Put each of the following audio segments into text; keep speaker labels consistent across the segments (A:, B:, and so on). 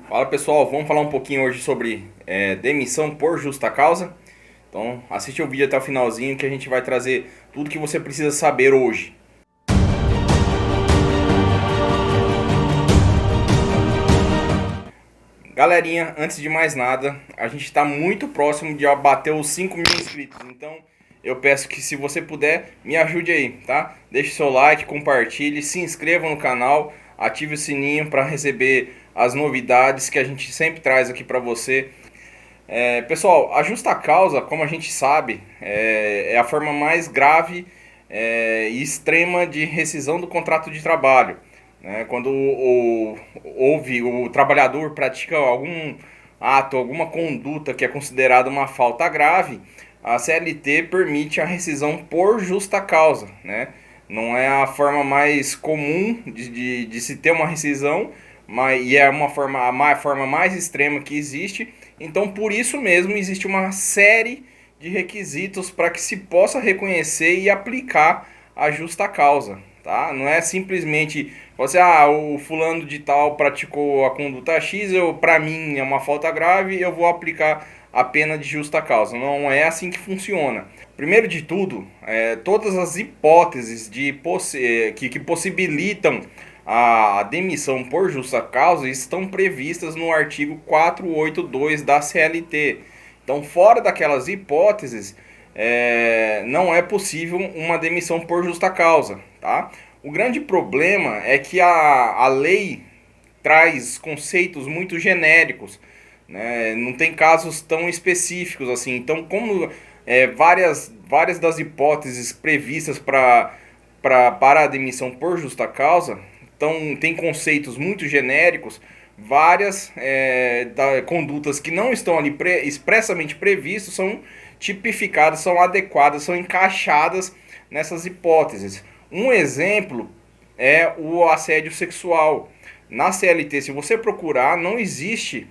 A: Fala pessoal, vamos falar um pouquinho hoje sobre demissão por justa causa. Então assiste o vídeo até o finalzinho que a gente vai trazer tudo que você precisa saber hoje. Galerinha, antes de mais nada, a gente está muito próximo de bater os 5 mil inscritos. Então eu peço que, se você puder, me ajude aí, tá? Deixe seu like, compartilhe, se inscreva no canal, ative o sininho para receber as novidades que a gente sempre traz aqui para você. Pessoal, a justa causa, como a gente sabe, é a forma mais grave e extrema de rescisão do contrato de trabalho, né? Quando o trabalhador pratica algum ato, alguma conduta que é considerada uma falta grave, a CLT permite a rescisão por justa causa, né? Não é a forma mais comum de se ter uma rescisão, e é a forma mais extrema que existe. Então, por isso mesmo, existe uma série de requisitos para que se possa reconhecer e aplicar a justa causa, tá? Não é simplesmente você, o fulano de tal praticou a conduta X, para mim é uma falta grave, eu vou aplicar a pena de justa causa. Não é assim que funciona. Primeiro de tudo, todas as hipóteses que possibilitam a demissão por justa causa estão previstas no artigo 482 da CLT. Então, fora daquelas hipóteses, não é possível uma demissão por justa causa, tá? O grande problema é que a lei traz conceitos muito genéricos, né? Não tem casos tão específicos assim. Então, como várias das hipóteses previstas para a demissão por justa causa, então tem conceitos muito genéricos, várias condutas que não estão ali expressamente previstas são tipificadas, são adequadas, são encaixadas nessas hipóteses. Um exemplo é o assédio sexual. Na CLT, se você procurar, não existe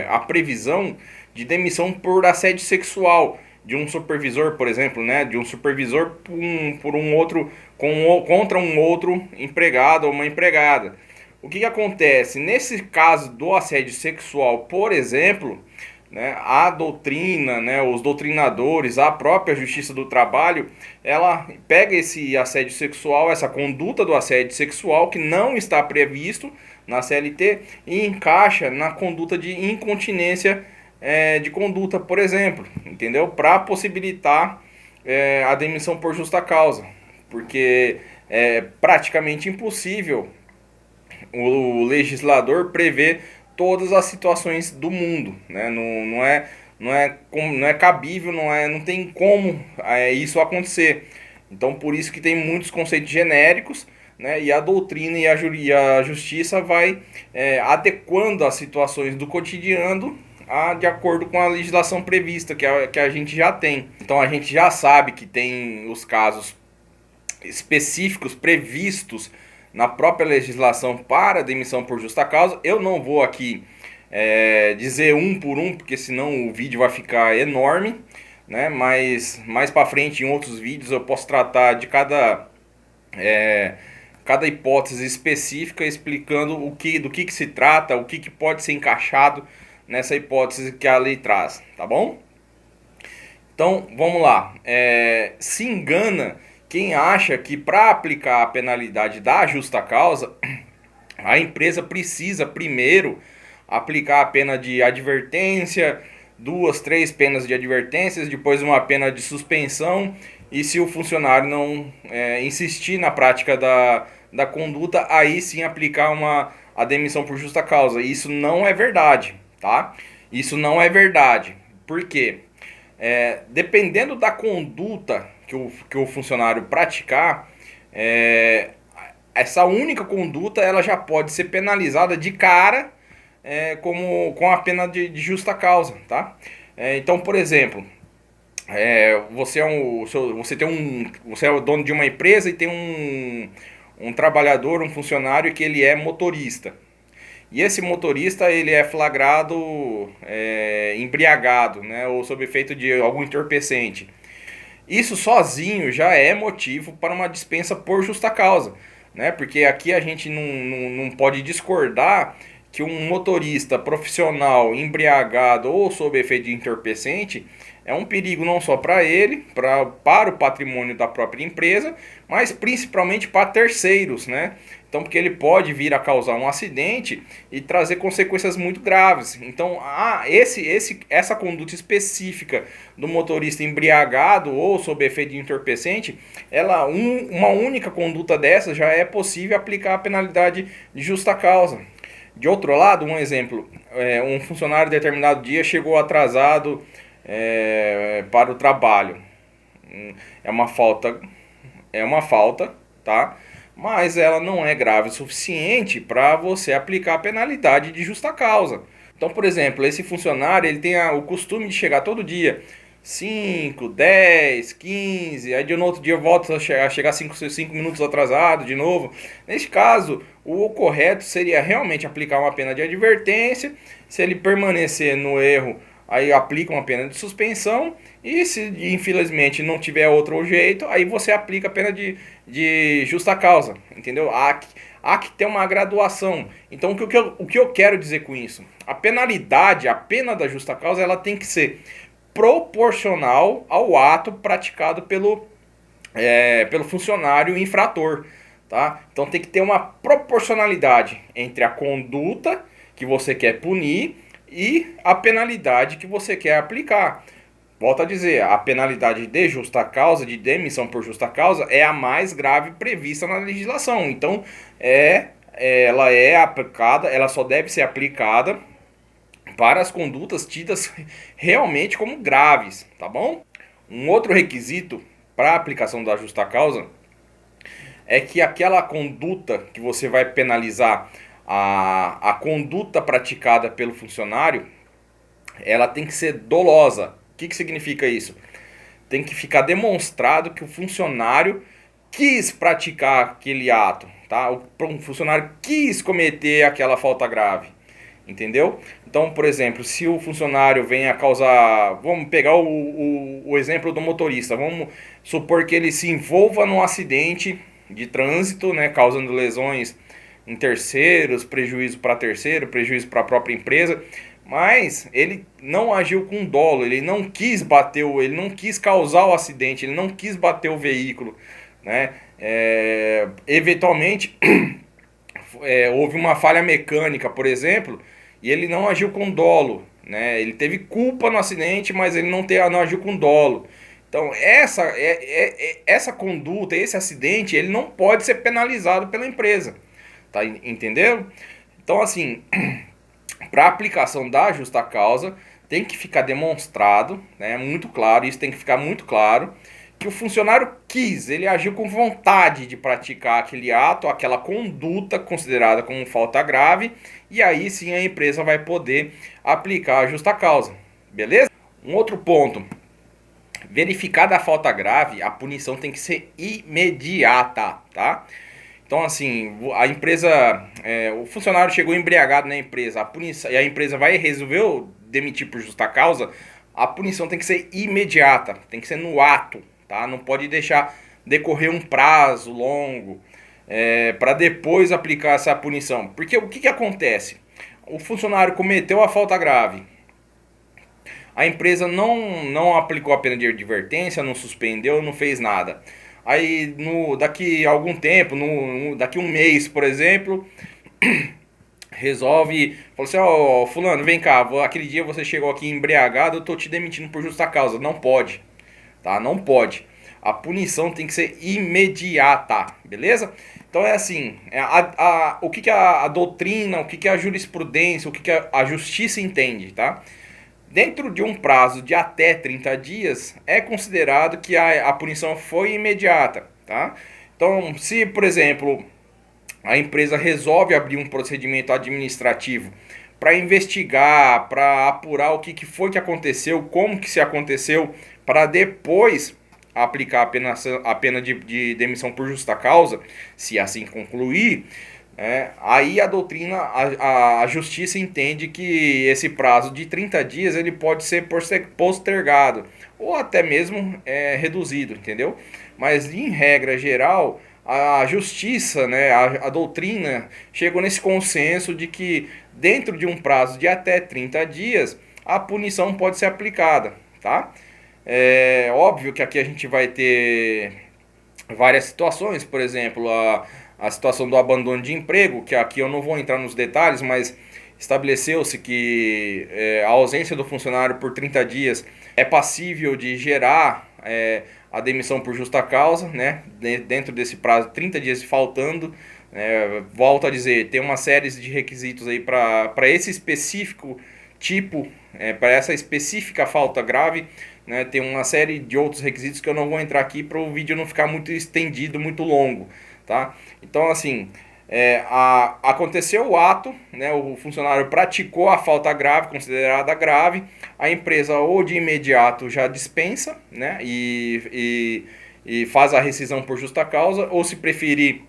A: a previsão de demissão por assédio sexual de um supervisor, por exemplo, né, de um supervisor por um outro contra um outro empregado ou uma empregada. O que acontece nesse caso do assédio sexual, por exemplo, né, a doutrina, né, os doutrinadores, a própria Justiça do Trabalho, ela pega esse assédio sexual, essa conduta do assédio sexual que não está previsto na CLT e encaixa na conduta de incontinência de conduta, por exemplo, entendeu? Para possibilitar a demissão por justa causa, porque é praticamente impossível o legislador prever todas as situações do mundo, né? Não é cabível, não tem como isso acontecer. Então, por isso que tem muitos conceitos genéricos, né? E a doutrina e a justiça vai adequando as situações do cotidiano de acordo com a legislação prevista que a gente já tem. Então, a gente já sabe que tem os casos específicos previstos na própria legislação para demissão por justa causa. Eu não vou aqui dizer um por um, porque senão o vídeo vai ficar enorme, né? Mas mais para frente, em outros vídeos, eu posso tratar de cada hipótese específica, explicando do que se trata, o que pode ser encaixado nessa hipótese que a lei traz, tá bom? Então, vamos lá. Se engana quem acha que para aplicar a penalidade da justa causa, a empresa precisa primeiro aplicar a pena de advertência, duas, três penas de advertências, depois uma pena de suspensão, e se o funcionário não insistir na prática da conduta, aí sim aplicar a demissão por justa causa. Isso não é verdade, tá? Isso não é verdade. Por quê? Dependendo da conduta que o funcionário praticar, essa única conduta ela já pode ser penalizada de cara com a pena de justa causa, tá? Então, por exemplo, você é o dono de uma empresa e tem um trabalhador, um funcionário que ele é motorista. E esse motorista ele é flagrado embriagado, né, ou sob efeito de algum entorpecente. Isso sozinho já é motivo para uma dispensa por justa causa, né? Porque aqui a gente não pode discordar que um motorista profissional embriagado ou sob efeito de entorpecente é um perigo não só para ele, para o patrimônio da própria empresa, mas principalmente para terceiros, né? Então, porque ele pode vir a causar um acidente e trazer consequências muito graves. Então, essa conduta específica do motorista embriagado ou sob efeito de entorpecente, uma única conduta dessa já é possível aplicar a penalidade de justa causa. De outro lado, um exemplo, um funcionário de determinado dia chegou atrasado para o trabalho. É uma falta, tá? Mas ela não é grave o suficiente para você aplicar a penalidade de justa causa. Então, por exemplo, esse funcionário ele tem o costume de chegar todo dia 5, 10, 15, aí de um outro dia volta a chegar 5 minutos atrasado de novo. Neste caso, o correto seria realmente aplicar uma pena de advertência. Se ele permanecer no erro, aí aplica uma pena de suspensão. E se infelizmente não tiver outro jeito, aí você aplica a pena de justa causa, entendeu? Há que ter uma graduação. Então o que eu quero dizer com isso? A penalidade, a pena da justa causa, ela tem que ser proporcional ao ato praticado pelo funcionário infrator, tá? Então tem que ter uma proporcionalidade entre a conduta que você quer punir e a penalidade que você quer aplicar. Volto a dizer, a penalidade de justa causa, de demissão por justa causa, é a mais grave prevista na legislação. Então, ela é aplicada, ela só deve ser aplicada para as condutas tidas realmente como graves, tá bom? Um outro requisito para a aplicação da justa causa é que aquela conduta que você vai penalizar, a conduta praticada pelo funcionário, ela tem que ser dolosa. O que significa isso? Tem que ficar demonstrado que o funcionário quis praticar aquele ato, tá? O funcionário quis cometer aquela falta grave, entendeu? Então, por exemplo, se o funcionário vem a causar... Vamos pegar o exemplo do motorista. Vamos supor que ele se envolva num acidente de trânsito, né, causando lesões em terceiros, prejuízo para terceiro, prejuízo para a própria empresa, mas ele não agiu com dolo, ele não quis bater, ele não quis causar o acidente, ele não quis bater o veículo, né? Eventualmente houve uma falha mecânica, por exemplo, e ele não agiu com dolo, né? Ele teve culpa no acidente, mas ele não agiu com dolo. Então essa conduta, esse acidente, ele não pode ser penalizado pela empresa, tá entendendo? Então assim, para a aplicação da justa causa, tem que ficar demonstrado, né, muito claro, isso tem que ficar muito claro, que o funcionário quis, ele agiu com vontade de praticar aquele ato, aquela conduta considerada como falta grave, e aí sim a empresa vai poder aplicar a justa causa, beleza? Um outro ponto, verificada a falta grave, a punição tem que ser imediata, tá? Então, assim, a empresa, o funcionário chegou embriagado na empresa, e a empresa vai resolver demitir por justa causa, a punição tem que ser imediata, tem que ser no ato, tá? Não pode deixar decorrer um prazo longo para depois aplicar essa punição. Porque o que acontece? O funcionário cometeu a falta grave, a empresa não aplicou a pena de advertência, não suspendeu, não fez nada. Aí daqui a algum tempo, daqui um mês, por exemplo, resolve, fala assim, ó, fulano, vem cá, aquele dia você chegou aqui embriagado, eu tô te demitindo por justa causa. Não pode, tá? Não pode. A punição tem que ser imediata, beleza? Então é assim, o que a doutrina, o que a jurisprudência, o que a justiça entende, tá? Dentro de um prazo de até 30 dias, é considerado que a punição foi imediata, tá? Então, se, por exemplo, a empresa resolve abrir um procedimento administrativo para investigar, para apurar o que foi que aconteceu, como que se aconteceu, para depois aplicar a pena de demissão por justa causa, se assim concluir, aí a doutrina, a justiça entende que esse prazo de 30 dias ele pode ser postergado ou até mesmo reduzido, entendeu? Mas em regra geral, a justiça, né, a doutrina chegou nesse consenso de que dentro de um prazo de até 30 dias a punição pode ser aplicada, tá? É óbvio que aqui a gente vai ter várias situações, por exemplo, a situação do abandono de emprego, que aqui eu não vou entrar nos detalhes, mas estabeleceu-se que a ausência do funcionário por 30 dias é passível de gerar a demissão por justa causa, né? Dentro desse prazo, 30 dias faltando. Volto a dizer, tem uma série de requisitos aí para esse específico tipo, para essa específica falta grave, né? Tem uma série de outros requisitos que eu não vou entrar aqui para o vídeo não ficar muito estendido, muito longo, tá? Então, assim, aconteceu o ato, né? O funcionário praticou a falta grave, considerada grave, a empresa ou de imediato já dispensa, né? E faz a rescisão por justa causa, ou se preferir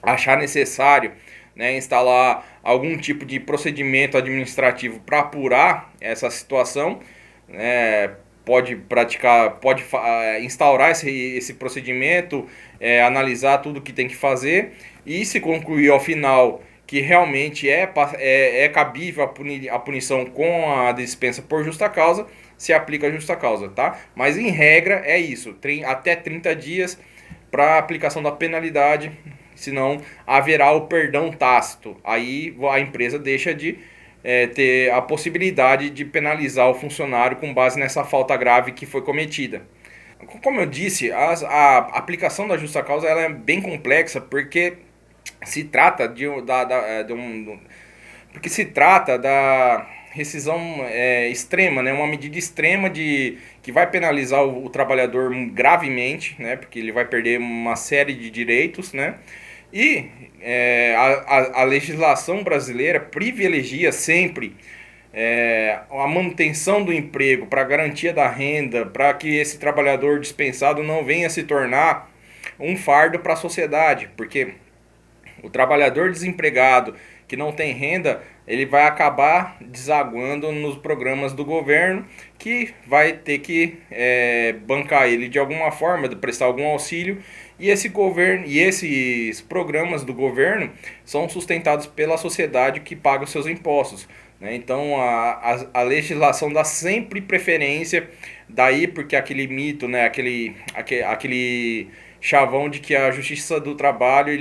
A: achar necessário, né, instalar algum tipo de procedimento administrativo para apurar essa situação, né, pode instaurar esse procedimento, analisar tudo que tem que fazer e se concluir ao final que realmente é cabível a punição com a dispensa por justa causa, se aplica a justa causa, tá? Mas em regra é isso, até 30 dias para aplicação da penalidade, senão haverá o perdão tácito. Aí a empresa deixa de ter a possibilidade de penalizar o funcionário com base nessa falta grave que foi cometida. Como eu disse, a aplicação da justa causa ela é bem complexa porque se trata porque se trata da rescisão extrema, né? Uma medida extrema que vai penalizar o trabalhador gravemente, né? Porque ele vai perder uma série de direitos, né? E a legislação brasileira privilegia sempre a manutenção do emprego para garantia da renda, para que esse trabalhador dispensado não venha se tornar um fardo para a sociedade, porque o trabalhador desempregado que não tem renda, ele vai acabar desaguando nos programas do governo, que vai ter que bancar ele de alguma forma, prestar algum auxílio, e esse governo e esses programas do governo são sustentados pela sociedade que paga os seus impostos, né? Então a legislação dá sempre preferência, daí porque aquele mito, né, aquele chavão de que a justiça do trabalho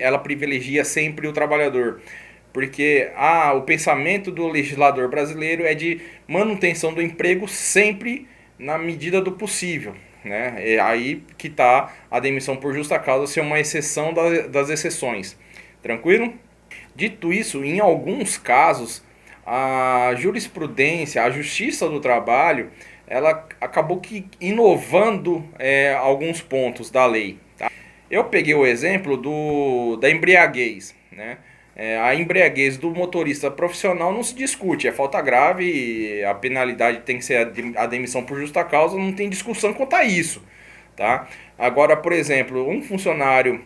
A: ela privilegia sempre o trabalhor. Porque o pensamento do legislador brasileiro é de manutenção do emprego sempre na medida do possível. Né? É aí que está a demissão por justa causa ser uma exceção das exceções. Tranquilo? Dito isso, em alguns casos, a jurisprudência, a justiça do trabalho, ela acabou que inovando alguns pontos da lei. Tá? Eu peguei o exemplo da embriaguez, né? A embriaguez do motorista profissional não se discute, é falta grave, a penalidade tem que ser a demissão por justa causa, não tem discussão quanto a isso, tá? Agora, por exemplo, um funcionário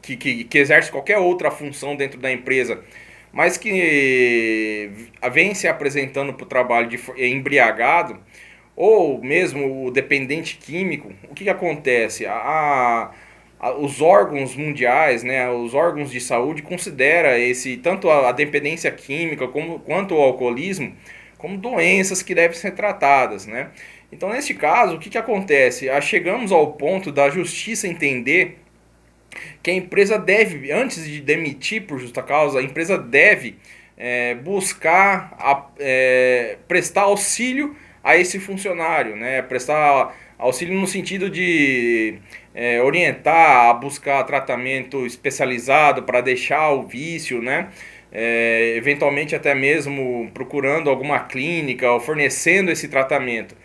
A: que exerce qualquer outra função dentro da empresa, mas que vem se apresentando para o trabalho embriagado, ou mesmo o dependente químico, o que acontece? Os órgãos mundiais, né, os órgãos de saúde considera tanto a dependência química quanto o alcoolismo como doenças que devem ser tratadas, né? Então, nesse caso, o que acontece? Chegamos ao ponto da justiça entender que a empresa deve, antes de demitir por justa causa, a empresa deve buscar prestar auxílio a esse funcionário, né? Prestar auxílio no sentido de orientar a buscar tratamento especializado para deixar o vício, né? Eventualmente até mesmo procurando alguma clínica ou fornecendo esse tratamento.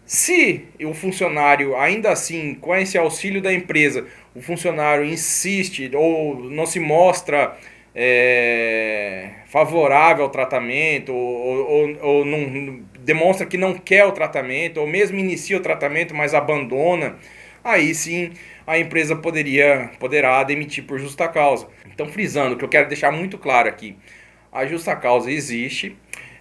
A: Se o funcionário, ainda assim, com esse auxílio da empresa, o funcionário insiste ou não se mostra favorável ao tratamento, ou não demonstra que não quer o tratamento, ou mesmo inicia o tratamento, mas abandona, aí sim a empresa poderá demitir por justa causa. Então, frisando, que eu quero deixar muito claro aqui, a justa causa existe,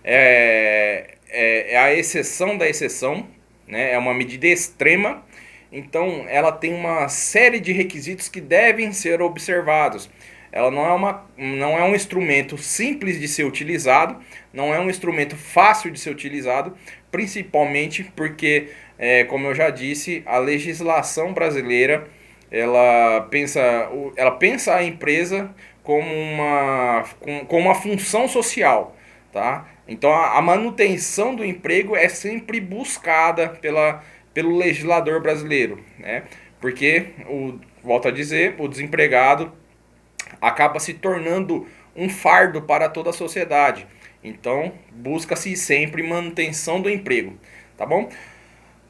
A: é a exceção da exceção, né? É uma medida extrema Então ela tem uma série de requisitos que devem ser observados. Ela não é um instrumento simples de ser utilizado, não é um instrumento fácil de ser utilizado, principalmente porque, como eu já disse, a legislação brasileira ela pensa a empresa como uma função social, tá? Então a manutenção do emprego é sempre buscada pelo legislador brasileiro, né? Porque, volto a dizer, o desempregado acaba se tornando um fardo para toda a sociedade. Então, busca-se sempre manutenção do emprego, tá bom?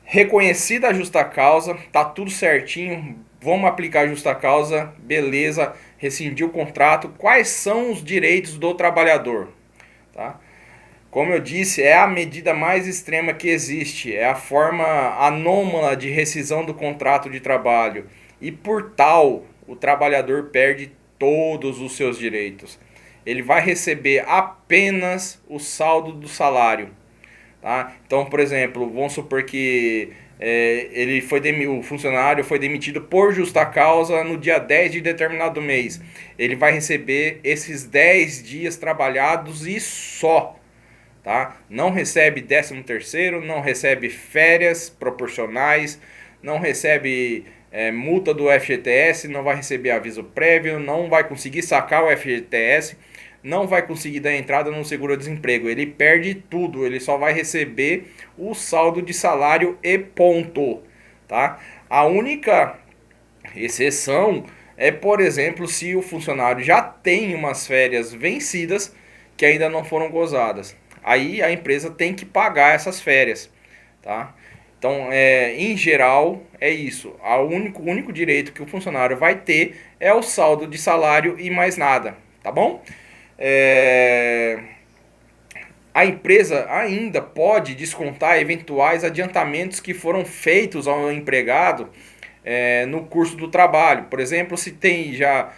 A: Reconhecida a justa causa, tá tudo certinho, vamos aplicar a justa causa, beleza, rescindir o contrato. Quais são os direitos do trabalhador? Tá? Como eu disse, é a medida mais extrema que existe, é a forma anômala de rescisão do contrato de trabalho. E por tal, o trabalhador perde todos os seus direitos. Ele vai receber apenas o saldo do salário. Tá? Então, por exemplo, vamos supor que o funcionário foi demitido por justa causa no dia 10 de determinado mês. Ele vai receber esses 10 dias trabalhados e só. Tá? Não recebe 13º, não recebe férias proporcionais, não recebe multa do FGTS, não vai receber aviso prévio, não vai conseguir sacar o FGTS, não vai conseguir dar entrada no seguro-desemprego. Ele perde tudo, ele só vai receber o saldo de salário e ponto. Tá? A única exceção é, por exemplo, se o funcionário já tem umas férias vencidas que ainda não foram gozadas. Aí a empresa tem que pagar essas férias, tá? Então, em geral, é isso. O único direito que o funcionário vai ter é o saldo de salário e mais nada, tá bom? A empresa ainda pode descontar eventuais adiantamentos que foram feitos ao empregado no curso do trabalho. Por exemplo, se tem já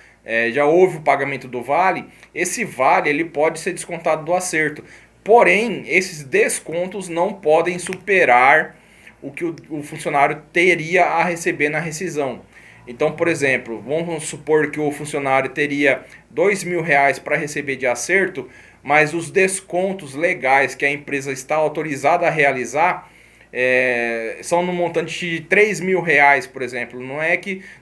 A: houve o pagamento do vale, esse vale ele pode ser descontado do acerto. Porém, esses descontos não podem superar o que o funcionário teria a receber na rescisão. Então, por exemplo, vamos supor que o funcionário teria R$ 2.000 para receber de acerto, mas os descontos legais que a empresa está autorizada a realizar são no montante de R$ 3.000, por exemplo.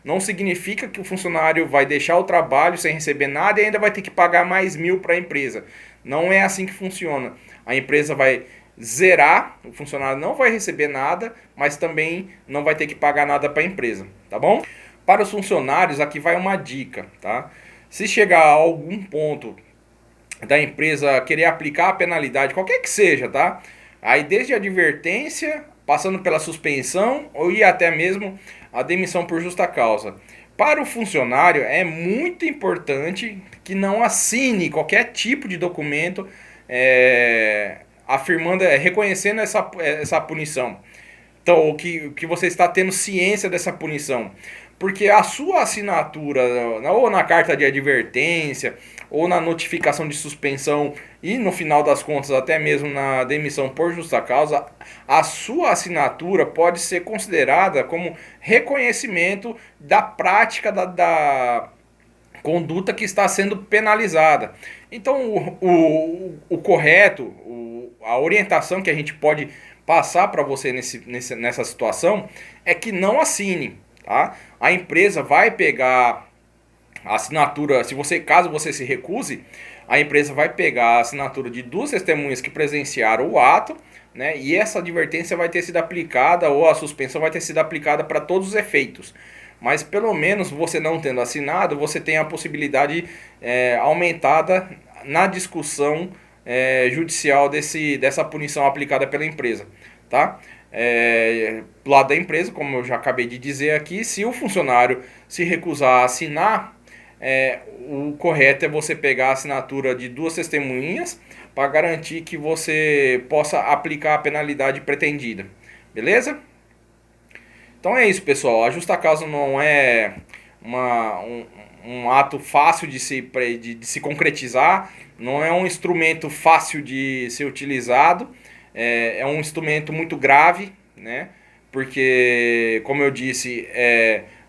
A: Não significa que o funcionário vai deixar o trabalho sem receber nada e ainda vai ter que pagar mais 1.000 para a empresa. Não é assim que funciona. A empresa vai zerar, o funcionário não vai receber nada, mas também não vai ter que pagar nada para a empresa, tá bom? Para os funcionários, aqui vai uma dica, tá? Se chegar a algum ponto da empresa querer aplicar a penalidade, qualquer que seja, tá? Aí desde a advertência, passando pela suspensão ou e até mesmo a demissão por justa causa. Para o funcionário é muito importante que não assine qualquer tipo de documento afirmando, reconhecendo essa punição. Então, que você está tendo ciência dessa punição. Porque a sua assinatura, ou na carta de advertência, ou na notificação de suspensão, e no final das contas, até mesmo na demissão por justa causa, a sua assinatura pode ser considerada como reconhecimento da prática da conduta que está sendo penalizada. Então, o correto, a orientação que a gente pode passar para você nessa situação é que não assine. Tá? A empresa vai pegar a assinatura, caso você se recuse, a empresa vai pegar a assinatura de 2 testemunhas que presenciaram o ato, né? E essa advertência vai ter sido aplicada, ou a suspensão vai ter sido aplicada para todos os efeitos. Mas pelo menos você não tendo assinado, você tem a possibilidade aumentada na discussão judicial dessa punição aplicada pela empresa, tá? Do lado da empresa, como eu já acabei de dizer aqui, se o funcionário se recusar a assinar, o correto é você pegar a assinatura de 2 testemunhas para garantir que você possa aplicar a penalidade pretendida. Beleza? Então é isso, pessoal. A justa causa não é um ato fácil de se concretizar, não é um instrumento fácil de ser utilizado, é um instrumento muito grave, né? porque, como eu disse,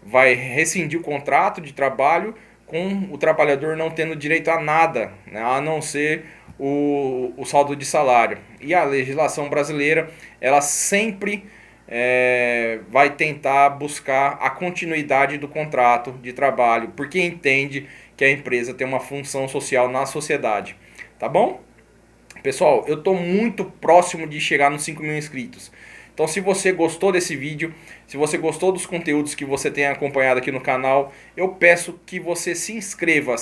A: vai rescindir o contrato de trabalho com o trabalhador não tendo direito a nada, né, a não ser o saldo de salário. E a legislação brasileira, ela sempre vai tentar buscar a continuidade do contrato de trabalho, porque entende que a empresa tem uma função social na sociedade. Tá bom? Pessoal, eu estou muito próximo de chegar nos 5 mil inscritos. Então, se você gostou desse vídeo, se você gostou dos conteúdos que você tem acompanhado aqui no canal, eu peço que você se inscreva,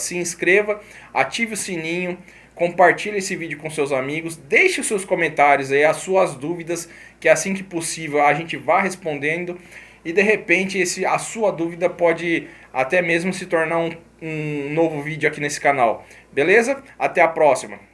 A: ative o sininho, compartilhe esse vídeo com seus amigos, deixe os seus comentários aí, as suas dúvidas, que assim que possível a gente vá respondendo, e de repente a sua dúvida pode até mesmo se tornar um novo vídeo aqui nesse canal. Beleza? Até a próxima!